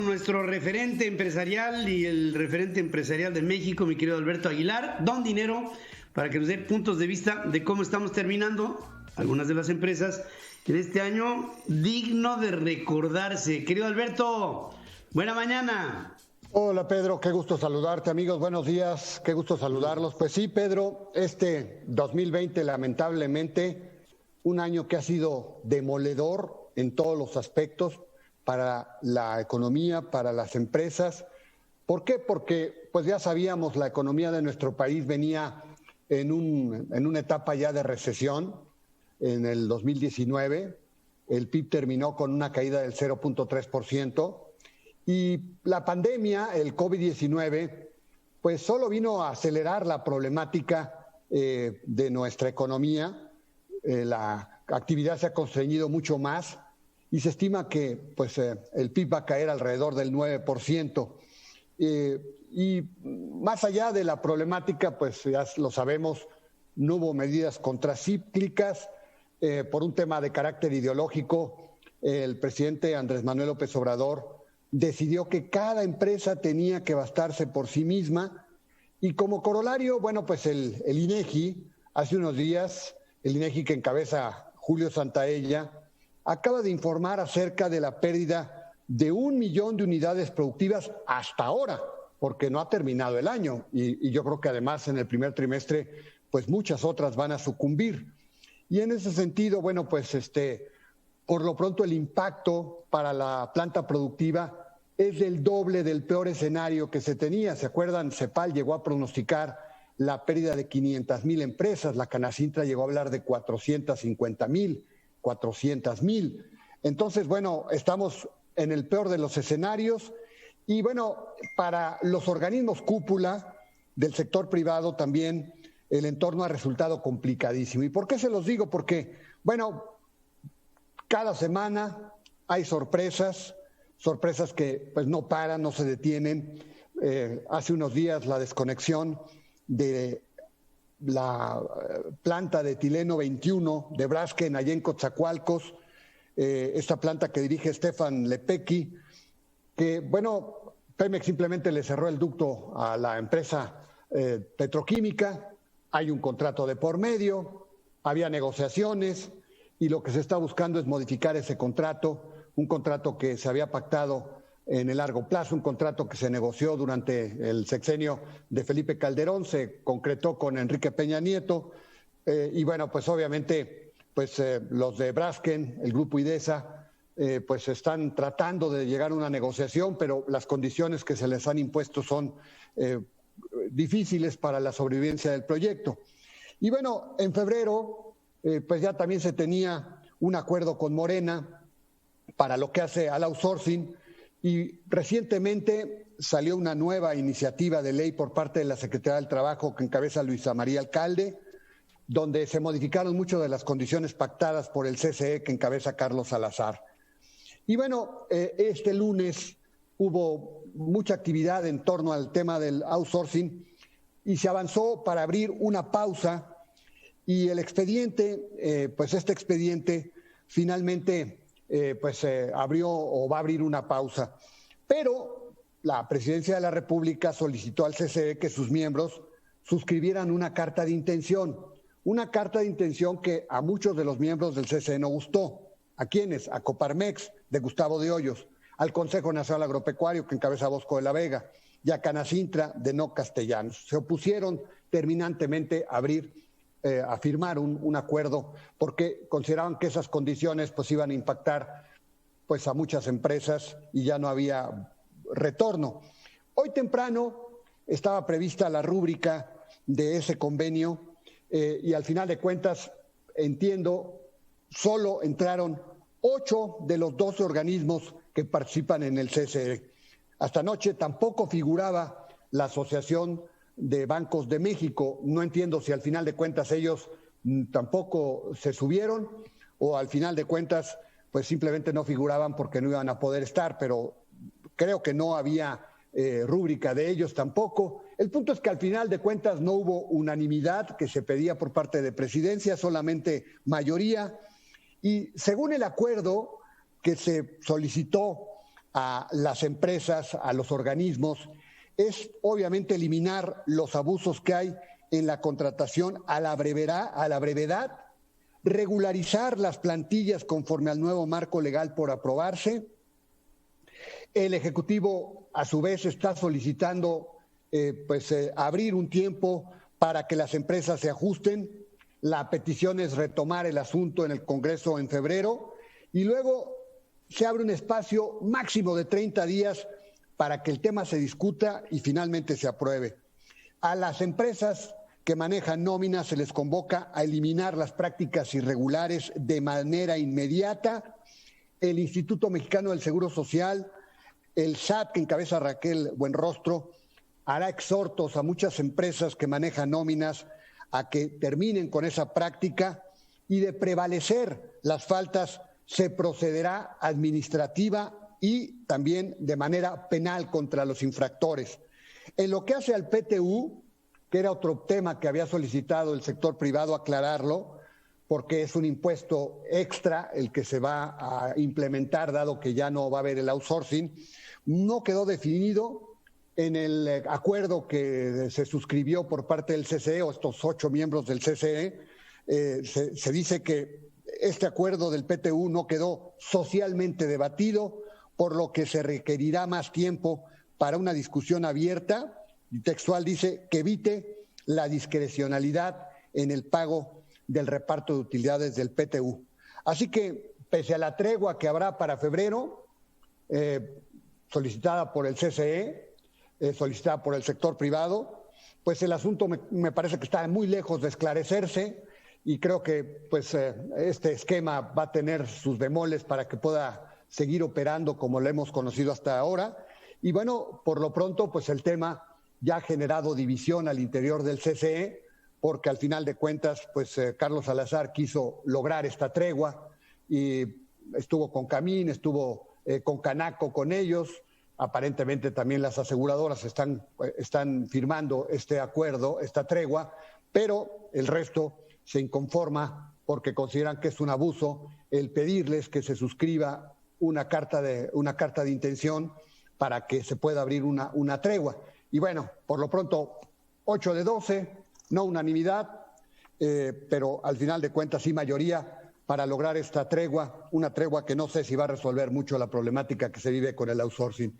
Nuestro referente empresarial y el referente empresarial de México, mi querido Alberto Aguilar, Don Dinero, para que nos dé puntos de vista de cómo estamos terminando algunas de las empresas en este año digno de recordarse. Querido Alberto, buena mañana. Hola Pedro, qué gusto saludarte, amigos, buenos días, qué gusto saludarlos. Pues sí, Pedro, este 2020 lamentablemente un año que ha sido demoledor en todos los aspectos para la economía, para las empresas. ¿Por qué? Porque pues ya sabíamos, la economía de nuestro país venía en una etapa ya de recesión. En el 2019 el PIB terminó con una caída del 0.3%. Y la pandemia, el COVID-19, pues solo vino a acelerar la problemática de nuestra economía. La actividad se ha constreñido mucho más y se estima que pues, el PIB va a caer alrededor del 9%. Y más allá de la problemática, pues ya lo sabemos, no hubo medidas contracíclicas. Por un tema de carácter ideológico, el presidente Andrés Manuel López Obrador decidió que cada empresa tenía que bastarse por sí misma y como corolario, bueno, pues el INEGI, hace unos días, el INEGI que encabeza Julio Santaella, acaba de informar acerca de la pérdida de 1 millón de unidades productivas hasta ahora, porque no ha terminado el año y yo creo que además en el primer trimestre, pues muchas otras van a sucumbir. Y en ese sentido, bueno, pues por lo pronto el impacto para la planta productiva es del doble del peor escenario que se tenía. ¿Se acuerdan? CEPAL llegó a pronosticar la pérdida de 500,000 empresas, la Canacintra llegó a hablar de 450,000, 400,000. Entonces, bueno, estamos en el peor de los escenarios y bueno, para los organismos cúpula del sector privado también el entorno ha resultado complicadísimo. ¿Y por qué se los digo? Porque, bueno, cada semana hay sorpresas que pues no paran, no se detienen. Hace unos días la desconexión de la planta de etileno 21 de Braskem allá en Coatzacoalcos, esta planta que dirige Stefan Lepecki, que bueno, Pemex simplemente le cerró el ducto a la empresa petroquímica, hay un contrato de por medio, había negociaciones y lo que se está buscando es modificar ese contrato, un contrato que se había pactado en el largo plazo, un contrato que se negoció durante el sexenio de Felipe Calderón, se concretó con Enrique Peña Nieto y bueno, pues obviamente pues los de Braskem, el grupo IDESA, pues están tratando de llegar a una negociación, pero las condiciones que se les han impuesto son difíciles para la sobrevivencia del proyecto. Y bueno, en febrero pues ya también se tenía un acuerdo con Morena para lo que hace al outsourcing y recientemente salió una nueva iniciativa de ley por parte de la Secretaría del Trabajo que encabeza Luisa María Alcalde, donde se modificaron muchas de las condiciones pactadas por el CCE que encabeza Carlos Salazar. Y bueno, este lunes hubo mucha actividad en torno al tema del outsourcing y se avanzó para abrir una pausa y el expediente, pues este expediente finalmente abrió o va a abrir una pausa. Pero la Presidencia de la República solicitó al CCE que sus miembros suscribieran una carta de intención que a muchos de los miembros del CCE no gustó. ¿A quiénes? A Coparmex, de Gustavo de Hoyos, al Consejo Nacional Agropecuario, que encabeza Bosco de la Vega, y a Canacintra, de No Castellanos. Se opusieron terminantemente a firmar un acuerdo porque consideraban que esas condiciones pues iban a impactar pues a muchas empresas y ya no había retorno. Hoy temprano estaba prevista la rúbrica de ese convenio y al final de cuentas, entiendo, solo entraron 8 de los 12 organismos que participan en el CCE. Hasta anoche tampoco figuraba la Asociación de Bancos de México. No entiendo si al final de cuentas ellos tampoco se subieron o al final de cuentas pues simplemente no figuraban porque no iban a poder estar, pero creo que no había rúbrica de ellos tampoco. El punto es que al final de cuentas no hubo unanimidad que se pedía por parte de Presidencia, solamente mayoría. Y según el acuerdo que se solicitó a las empresas, a los organismos, es obviamente eliminar los abusos que hay en la contratación a la brevedad, regularizar las plantillas conforme al nuevo marco legal por aprobarse. El Ejecutivo, a su vez, está solicitando abrir un tiempo para que las empresas se ajusten. La petición es retomar el asunto en el Congreso en febrero y luego se abre un espacio máximo de 30 días para que el tema se discuta y finalmente se apruebe. A las empresas que manejan nóminas se les convoca a eliminar las prácticas irregulares de manera inmediata. El Instituto Mexicano del Seguro Social, el SAT, que encabeza Raquel Buenrostro, hará exhortos a muchas empresas que manejan nóminas a que terminen con esa práctica y de prevalecer las faltas se procederá administrativa y también de manera penal contra los infractores. En lo que hace al PTU, que era otro tema que había solicitado el sector privado aclararlo, porque es un impuesto extra el que se va a implementar, dado que ya no va a haber el outsourcing, no quedó definido en el acuerdo que se suscribió por parte del CCE, o estos 8 miembros del CCE. Se dice que este acuerdo del PTU no quedó socialmente debatido, por lo que se requerirá más tiempo para una discusión abierta, y textual dice que evite la discrecionalidad en el pago del reparto de utilidades del PTU. Así que, pese a la tregua que habrá para febrero, solicitada por el CCE, solicitada por el sector privado, pues el asunto me parece que está muy lejos de esclarecerse y creo que este esquema va a tener sus bemoles para que pueda seguir operando como lo hemos conocido hasta ahora. Y bueno, por lo pronto, pues el tema ya ha generado división al interior del CCE, porque al final de cuentas, Carlos Salazar quiso lograr esta tregua y estuvo con Camín, estuvo con Canaco, con ellos. Aparentemente también las aseguradoras están firmando este acuerdo, esta tregua, pero el resto se inconforma porque consideran que es un abuso el pedirles que se suscriba una carta de intención para que se pueda abrir una tregua. Y bueno, por lo pronto, 8 de 12, no unanimidad, pero al final de cuentas sí mayoría para lograr esta tregua, una tregua que no sé si va a resolver mucho la problemática que se vive con el outsourcing.